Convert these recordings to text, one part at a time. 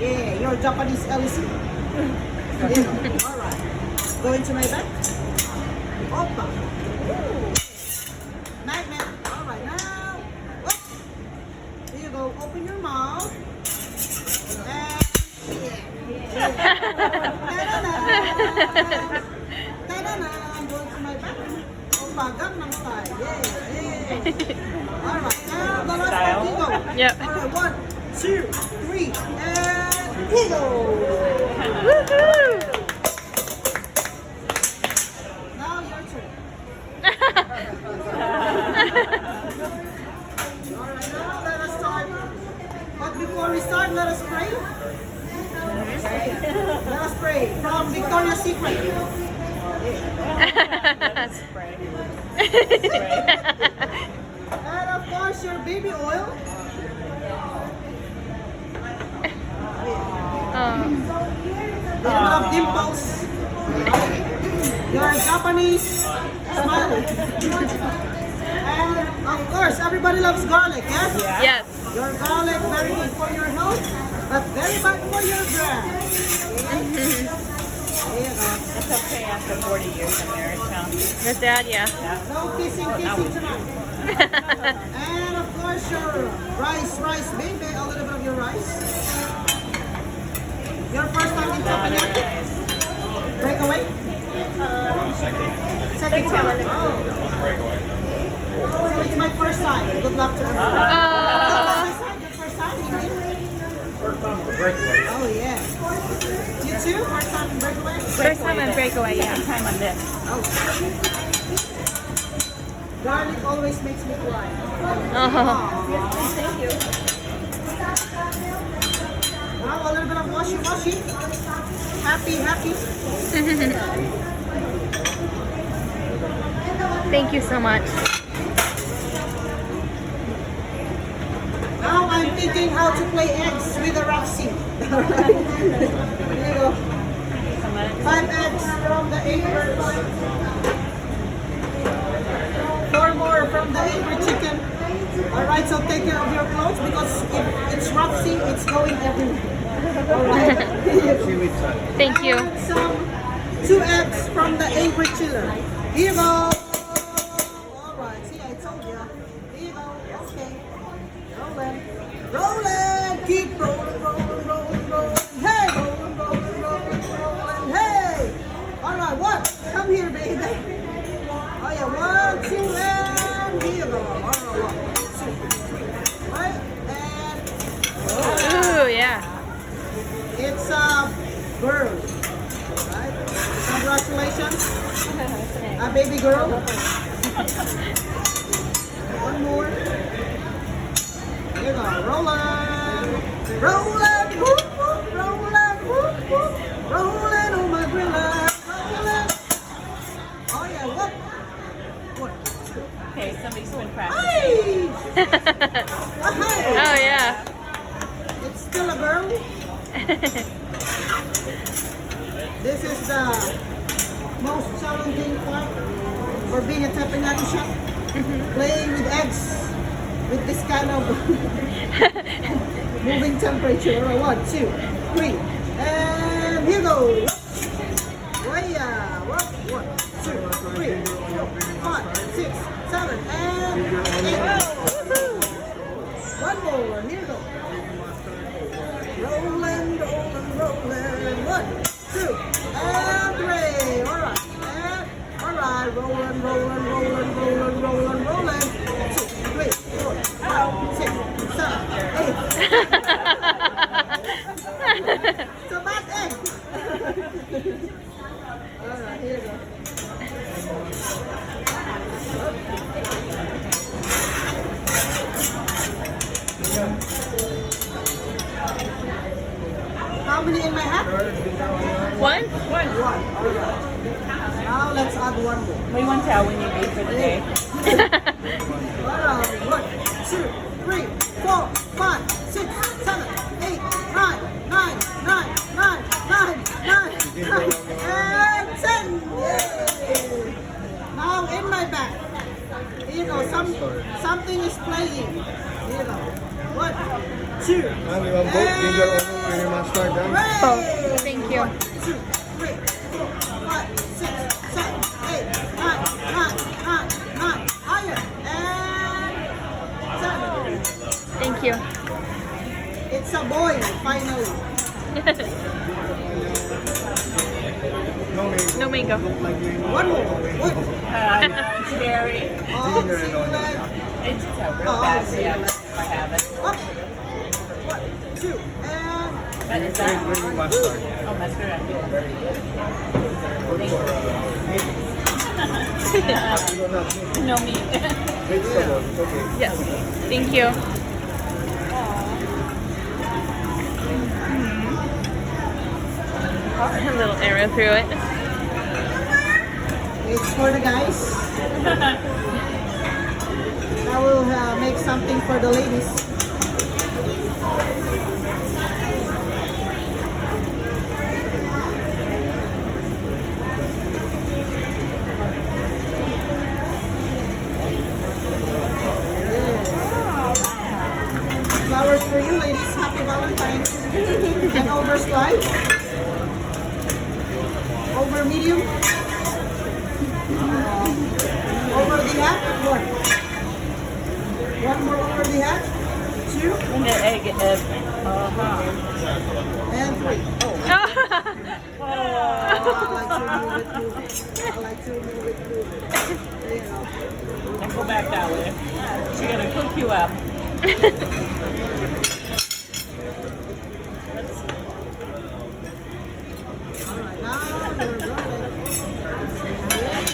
Yeah, you're Japanese LC. Yeah. All right. Go into my back. Opa. Magnet. All right, now. Whoop. Here you go. Open your mouth. And yeah. Ta-da-da. Go into my back. Opa, Gangnam style. Yeah. All right, now the last one. Here you go. Yep. All right, 1, 2, 3, and here you go. Woohoo! Now your turn. Alright, now let us start. But before we start, let us pray. Let us pray from Victoria's Secret. And of course, your baby oil. A little of dimples. Your Japanese smile. And of course, everybody loves garlic, yes? Yes. Your garlic, very good for your health, but very bad for your brain. It's okay after 40 years in marriage, huh? Miss Dad, yeah. No kissing tonight. And of course, your rice, baby, a little bit of your rice. Your first time in Teppanyaki? Breakaway? Second time. Oh. So it's my first time. Good luck to everyone. Your first time in here? Oh yeah. You too? First time in breakaway? First time in breakaway, yeah. Second time on this. Oh. Garlic always makes me cry. Thank you. Now a little bit of washy. Happy. Thank you so much. Now I'm thinking how to play eggs with a Roxy. Here you go. 5 eggs from the 8 birds. 4 more from the 8 bird chicken. Alright, so take care of your clothes because if it's Roxy, it's going everywhere. Alright. Thank you. And some 2 eggs from the 8 bird chiller. Here you go. Alright, see, I told you. Here you go. Okay. Rolling. Keep rolling. Hey, rolling. Hey. Alright, what? Come here, baby. Oh yeah, 1, 2, and here you go. Alright, 1, 2, 3. Right? And Ooh, yeah. it's a girl. Right? Congratulations. A baby girl. One more. Here you go. Rolling. Whoop, whoop. Rolling on my griller. Rolling. Oh yeah, what? Okay, somebody's been practicing. Hey! Oh, yeah. It's still a girl. This is the most challenging part for being a teppanyaki chef. Playing with eggs with this kind of moving temperature. 1, 2, 3, and here goes. Waya! 1, 2, 3, 4, 5, 6, 7, and 8. One more. Here we go. Rolling. 1, 2, and 3. Alright. Rolling. 2, 3, 4, 5, 6, 7, 8. So bad egg. Alright, here we go. How many in my hat? One? One. Alright. Now let's add one more. We won't tell when you leave for the day. Alright. 1, 2, 3, 4, 5, 6, 7, 8, 9, and 10. Yay! Now in my bag You know, something is playing. You know. 1, 2. Ma'am, you have both ginger onion curry mustard, ma'am. Oh, thank you. 1, 2, 3, 4, 5, 6, 7, 8, 9, 9. Higher. And 7. Thank you. It's a boy, finally. No mango. No mango. Look like mango. One more. One. It's scary. Oh, Ginger and single onion. leg. It's a real Oh, bad see yeah, you. I have it. Up. 1, 2, and But is that Curry mustard. oh mustard? You don't have meat. No meat. Vegetable, it's okay. Yes. Thank you. A little arrow through it. it's for the guys. I will make something for the ladies. Flowers for you ladies. Happy Valentine's. And over slide. Over medium. Over the hat. 1. One more over the hat. 2. And the egg is And 3. oh. I like to move it. You know. And go back that way. She's gonna cook you up. Alright, now we're rolling.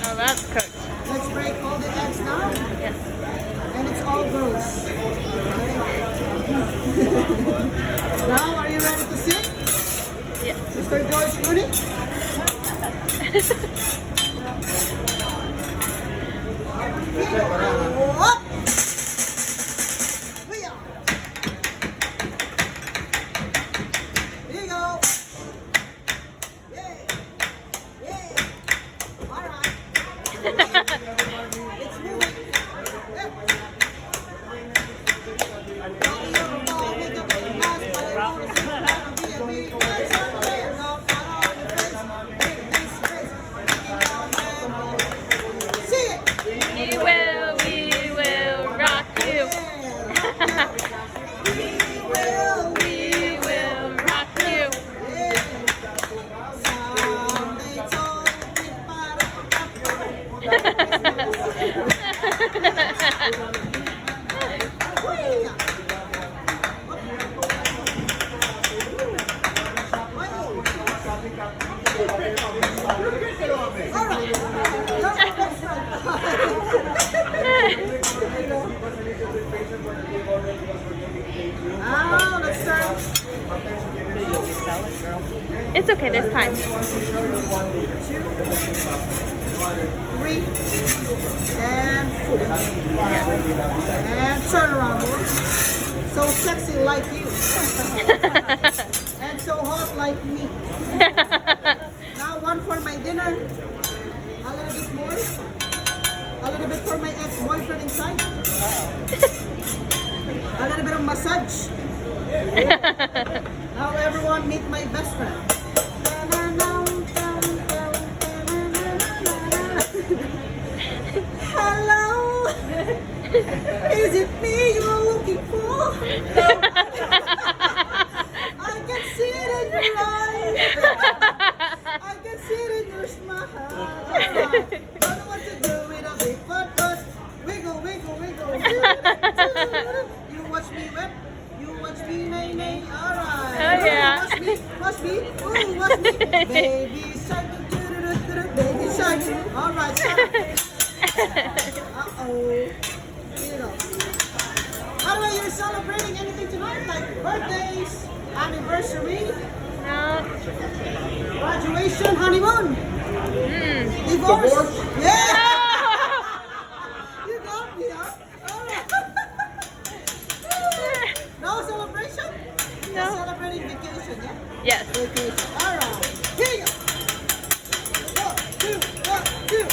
Oh, that's cooked. Let's break all the eggs now. Yes. And it's all girls. Now, are you ready to sing? Yes. Mr. George Clooney? Up! Here you go. Yay! Yay! All right. It's moving. Yep. See it. We will rock you. We will. We will rock you. Someday told Oh, let's start. It's okay, there's time. 3 and 4. And turn around, boy. So sexy like you. And so hot like me. Now one for my dinner. A little bit more. A little bit for my ex-boyfriend inside. A little bit of massage. Now everyone meet my best friend. Hello. Is it me you're looking for? I can see it in your eyes. I can see it in your smile. Don't know what to do with a big butt, but wiggle, wiggle, wiggle. You watch me whip, you watch me nay nay. Alright. Oh, yeah. Watch me, ooh, watch me. Baby shark, baby shark. Alright, uh-oh. You know. By the way, you're celebrating anything tonight? Like birthdays, anniversary, No. graduation, honeymoon, divorce? Divorce? Yeah! You got me, huh? Alright. No celebration? No. You're celebrating vacation, yeah? Yes. Vacation. Alright. Here you go. 1, 2, 1, 2.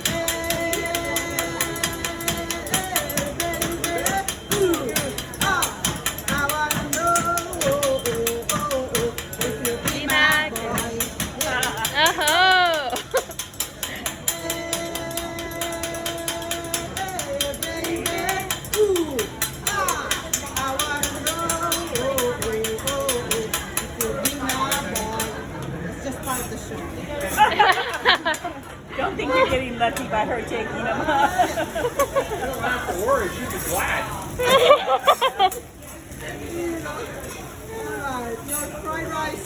And We're getting lucky by her taking them. You don't have to worry. She'll be glad. Alright, your fried rice.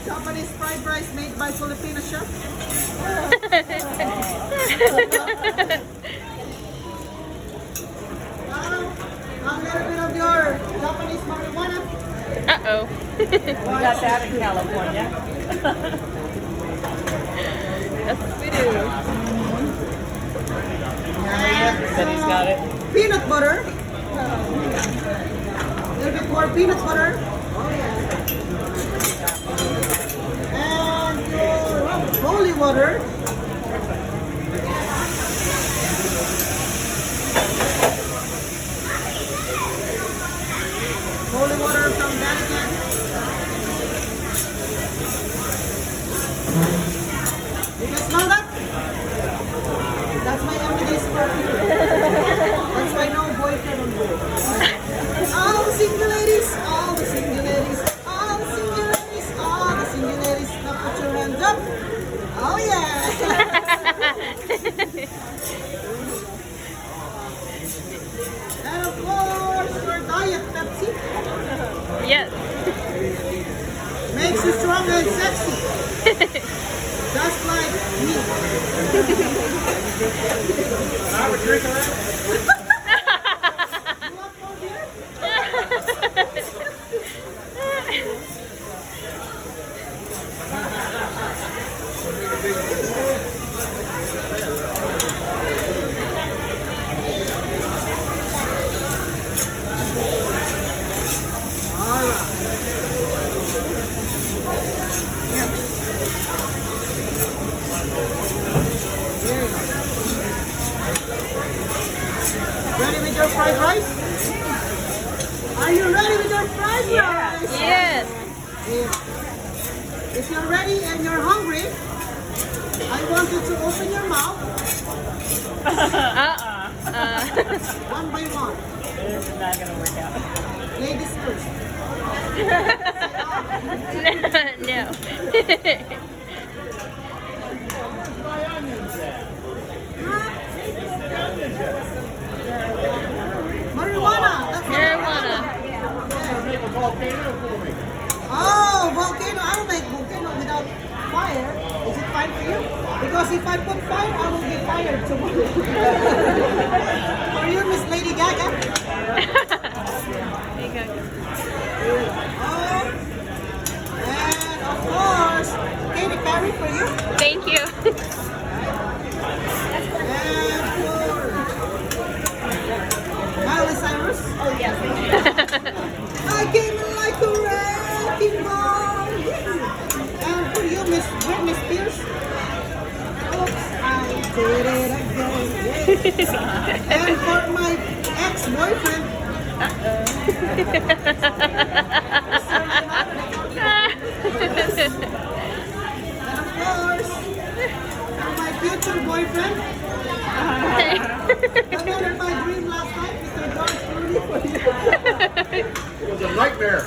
Japanese fried rice made by Filipino chef. A little bit of your Japanese marijuana. Uh-oh. We got that in California. That's what we do. Everybody's got it. Peanut butter. A little bit more peanut butter. And your holy water. Holy water from Vatican. You guys smell that? That's my evidence perfume. That's why no boyfriend on board. All the single ladies, all the single ladies, all the single ladies, all the single ladies. Now put your hands up. Oh yeah. And of course, your diet Pepsi Yes. makes you strong and sexy. Just like me. Have a drink of that. You want more beer? Ready with your fried rice? Are you ready with your fried rice? Yes. If you're ready and you're hungry, I want you to open your mouth one by one. This is not going to work out. Ladies first. No. Marijuana. That's Marijuana. Make a volcano for me. Oh, volcano. I will make volcano without fire. Is it fine for you? Because if I put fire, I will get fired tomorrow. For you, Miss Lady Gaga. There you go. Oh, and of course, Katy Perry for you. Thank you. And for Miley Cyrus. Oh, yes. I came in like a wrecking ball. And for you, Miss Britney Spears. Oops, I did it again. And for my ex-boyfriend. And of course, for my future boyfriend. The man in my dream last night, Mr. George Clooney. It was a nightmare.